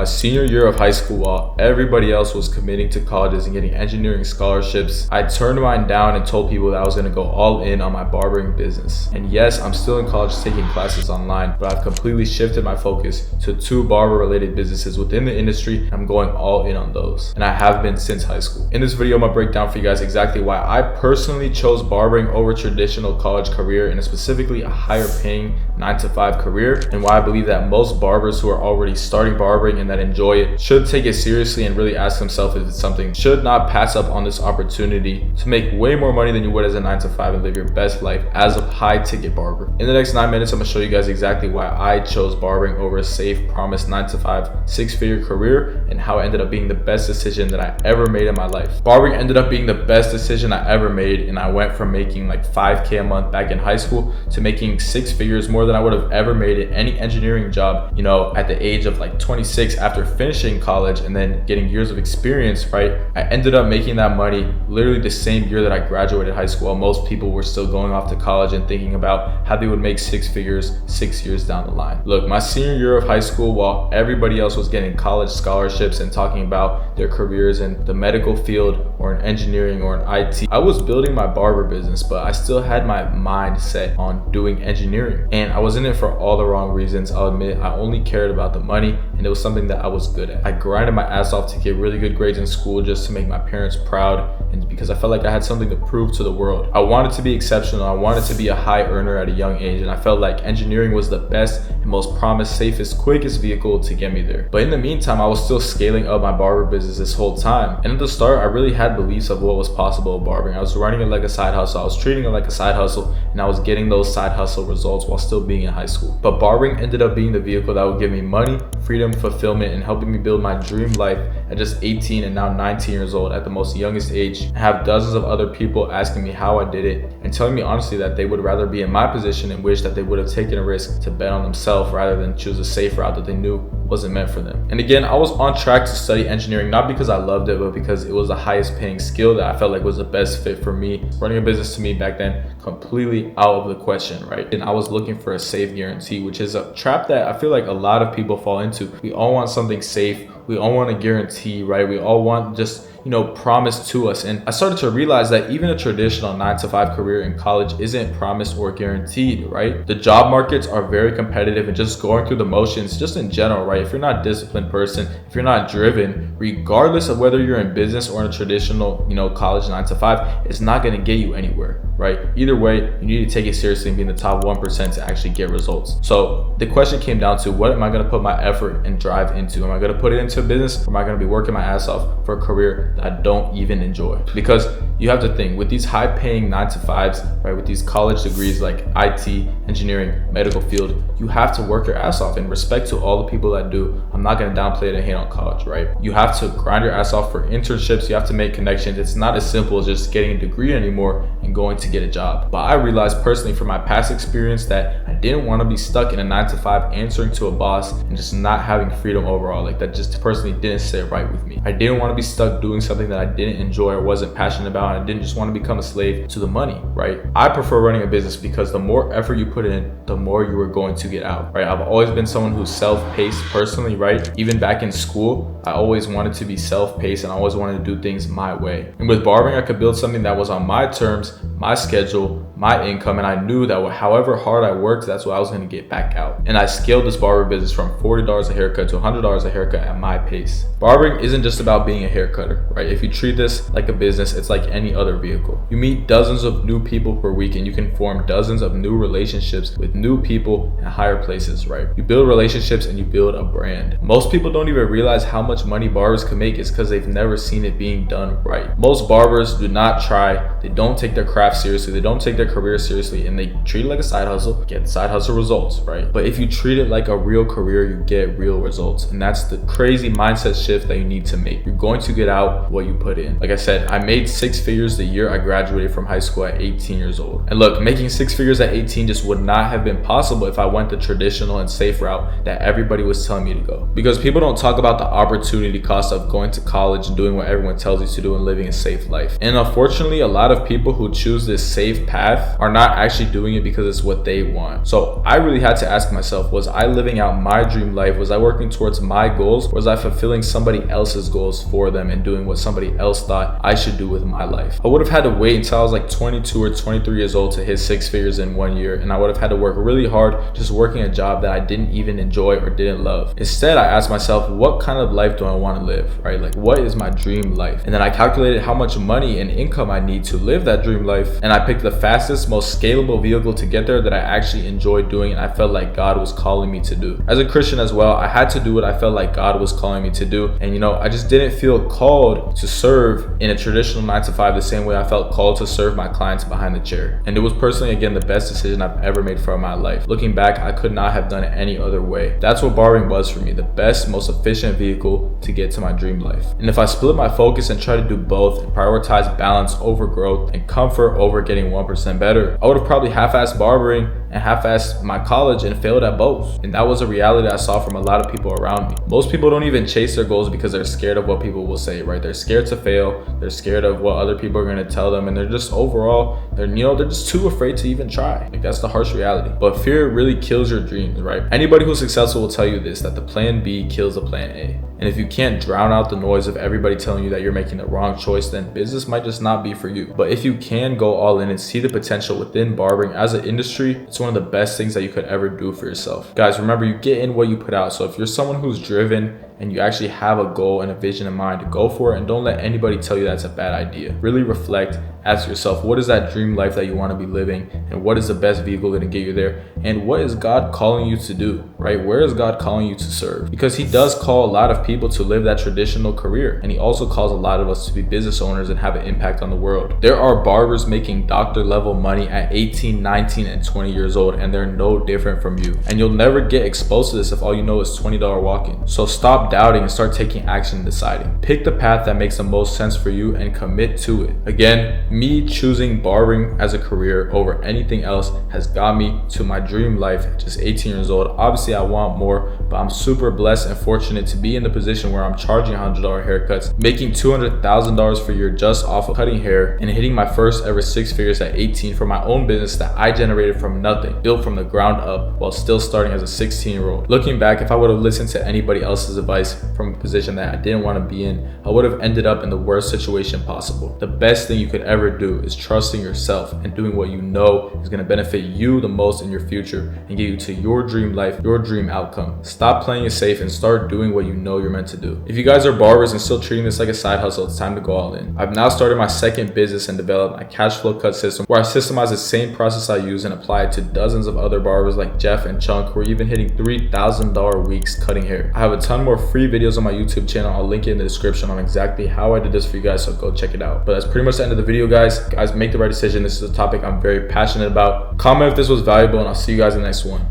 My senior year of high school, while everybody else was committing to colleges and getting engineering scholarships, I turned mine down and told people that I was going to go all in on my barbering business. And yes, I'm still in college taking classes online, but I've completely shifted my focus to 2 barber related businesses within the industry. I'm going all in on those, and I have been since high school. In this video, I'm gonna break down for you guys exactly why I personally chose barbering over traditional college career, and specifically a higher paying 9-to-5 career, and why I believe that most barbers who are already starting barbering and that enjoy it should take it seriously and really ask themselves if it's something. Should not pass up on this opportunity to make way more money than you would as a 9-to-5 and live your best life as a high ticket barber. In the next 9 minutes, I'm gonna show you guys exactly why I chose barbering over a safe, promised 9-to-5 6-figure career, and how it ended up being the best decision that I ever made in my life. Barbering ended up being the best decision I ever made, and I went from making like $5K a month back in high school to making 6 figures, more than I would have ever made in any engineering job, you know, at the age of like 26 after finishing college and then getting years of experience, right? I ended up making that money literally the same year that I graduated high school. Most people were still going off to college and thinking about how they would make 6 figures 6 years down the line. Look, my senior year of high school, while everybody else was getting college scholarships and talking about their careers in the medical field or in engineering or in IT, I was building my barber business, but I still had my mind set on doing engineering, and I was in it for all the wrong reasons. I'll admit, I only cared about the money, and it was something that I was good at. I grinded my ass off to get really good grades in school just to make my parents proud, and because I felt like I had something to prove to the world. I wanted to be exceptional. I wanted to be a high earner at a young age, and I felt like engineering was the best and most promised, safest, quickest vehicle to get me there. But in the meantime, I was still scaling up my barber business this whole time, and at the start, I really had beliefs of what was possible with barbering. I was running it like a side hustle. I was treating it like a side hustle, and I was getting those side hustle results while still being in high school. But barbering ended up being the vehicle that would give me money, freedom, fulfillment, and helping me build my dream life at just 18 and now 19 years old, at the most youngest age. I have dozens of other people asking me how I did it and telling me honestly that they would rather be in my position and wish that they would have taken a risk to bet on themselves rather than choose a safe route that they knew wasn't meant for them. And again, I was on track to study engineering, not because I loved it, but because it was the highest paying skill that I felt like was the best fit for me. Running a business to me back then, completely out of the question, right? And I was looking for a safe guarantee, which is a trap that I feel like a lot of people fall into. We all want something safe. We all want a guarantee, right? We all want just, you know, promised to us. And I started to realize that even a traditional 9-to-5 career in college isn't promised or guaranteed, right? The job markets are very competitive, and just going through the motions, just in general, right? If you're not a disciplined person, if you're not driven, regardless of whether you're in business or in a traditional, you know, college 9-to-5, it's not going to get you anywhere, right? Either way, you need to take it seriously and be in the top 1% to actually get results. So the question came down to, what am I going to put my effort and drive into? Am I going to put it into a business, or am I going to be working my ass off for a career that I don't even enjoy? Because you have to think, with these high paying 9-to-5s, right, with these college degrees like IT, engineering, medical field, you have to work your ass off. And respect to all the people that do. I'm not going to downplay it and hate on college, right? You have to grind your ass off for internships. You have to make connections. It's not as simple as just getting a degree anymore and going to get a job. But I realized personally from my past experience that I didn't want to be stuck in a 9-to-5 answering to a boss and just not having freedom overall. Like, that just personally didn't sit right with me. I didn't want to be stuck doing something that I didn't enjoy or wasn't passionate about, and I didn't just want to become a slave to the money, right? I prefer running a business because the more effort you put in, the more you are going to get out, right? I've always been someone who's self-paced personally, right? Even back in school, I always wanted to be self-paced and I always wanted to do things my way. And with barbering, I could build something that was on my terms, my schedule, my income, and I knew that however hard I worked, that's what I was going to get back out. And I scaled this barber business from $40 a haircut to $100 a haircut at my pace. Barbering isn't just about being a hair cutter, right? If you treat this like a business, it's like any other vehicle. You meet dozens of new people per week, and you can form dozens of new relationships with new people in higher places, right? You build relationships and you build a brand. Most people don't even realize how much money barbers can make. It's because they've never seen it being done right. Most barbers do not try. They don't take their craft seriously. They don't take their career seriously, and they treat it like a side hustle, get side hustle results, right? But if you treat it like a real career, you get real results. And that's the crazy mindset shift that you need to make. You're going to get out what you put in. Like I said, I made 6 figures the year I graduated from high school at 18 years old. And look, making 6 figures at 18 just would not have been possible if I went the traditional and safe route that everybody was telling me to go. Because people don't talk about the opportunity cost of going to college and doing what everyone tells you to do and living a safe life. And unfortunately, a lot of people who choose this safe path are not actually doing it because it's what they want. So I really had to ask myself, was I living out my dream life? Was I working towards my goals? Or was I fulfilling somebody else's goals for them and doing what somebody else thought I should do with my life? I would have had to wait until I was like 22 or 23 years old to hit 6 figures in 1 year, and I would have had to work really hard just working a job that I didn't even enjoy or didn't love. Instead, I asked myself, what kind of life do I want to live, right? Like, what is my dream life? And then I calculated how much money and income I need to live that dream life, and I picked the fastest, most scalable vehicle to get there that I actually enjoyed doing and I felt like God was calling me to do. As a Christian as well, I had to do what I felt like God was calling me to do, and I just didn't feel called to serve in a traditional 9 to 5 the same way I felt called to serve my clients behind the chair. And it was personally, again, the best decision I've ever made for my life. Looking back, I could not have done it any other way. That's what barbering was for me, the best, most efficient vehicle to get to my dream life. And if I split my focus and try to do both and prioritize balance over growth and comfort over getting 1% better, I would have probably half-assed barbering and half-assed my college and failed at both. And that was a reality I saw from a lot of people around me. Most people don't even chase their goals because they're scared of what people will say, right? They're scared to fail, they're scared of what other people are going to tell them, and they're just overall, they're just too afraid to even try. Like, that's the harsh reality. But fear really kills your dreams, right? Anybody who's successful will tell you this, that the plan B kills the plan A. And if you can't drown out the noise of everybody telling you that you're making the wrong choice, then business might just not be for you. But if you can go all in and see the potential within barbering as an industry, it's one of the best things that you could ever do for yourself. Guys, remember, you get in what you put out. So if you're someone who's driven and you actually have a goal and a vision in mind, to go for it, and don't let anybody tell you that's a bad idea. Really reflect, ask yourself, what is that dream life that you want to be living, and what is the best vehicle going to get you there, and what is God calling you to do, right? Where is God calling you to serve? Because he does call a lot of people to live that traditional career, and he also calls a lot of us to be business owners and have an impact on the world. There are barbers making doctor level money at 18, 19, and 20 years old, and they're no different from you. And you'll never get exposed to this if all you know is $20 walk-in. So stop doubting and start taking action and deciding. Pick the path that makes the most sense for you and commit to it. Again, me choosing barbering as a career over anything else has got me to my dream life at just 18 years old. Obviously, I want more, but I'm super blessed and fortunate to be in the position where I'm charging $100 haircuts, making $200,000 per year just off of cutting hair, and hitting my first ever 6 figures at 18 for my own business that I generated from nothing, built from the ground up while still starting as a 16-year-old. Looking back, if I would have listened to anybody else's advice from a position that I didn't want to be in, I would have ended up in the worst situation possible. The best thing you could ever do is trusting yourself and doing what you know is going to benefit you the most in your future and get you to your dream life, your dream outcome. Stop playing it safe and start doing what you know you're meant to do. If you guys are barbers and still treating this like a side hustle, it's time to go all in. I've now started my second business and developed my cash flow cut system, where I systemize the same process I use and apply it to dozens of other barbers like Jeff and Chunk, who are even hitting $3,000 weeks cutting hair. I have a ton more free videos on my YouTube channel. I'll link it in the description on exactly how I did this for you guys, so go check it out. But that's pretty much the end of the video, guys. Guys, make the right decision. This is a topic I'm very passionate about. Comment if this was valuable, and I'll see you guys in the next one.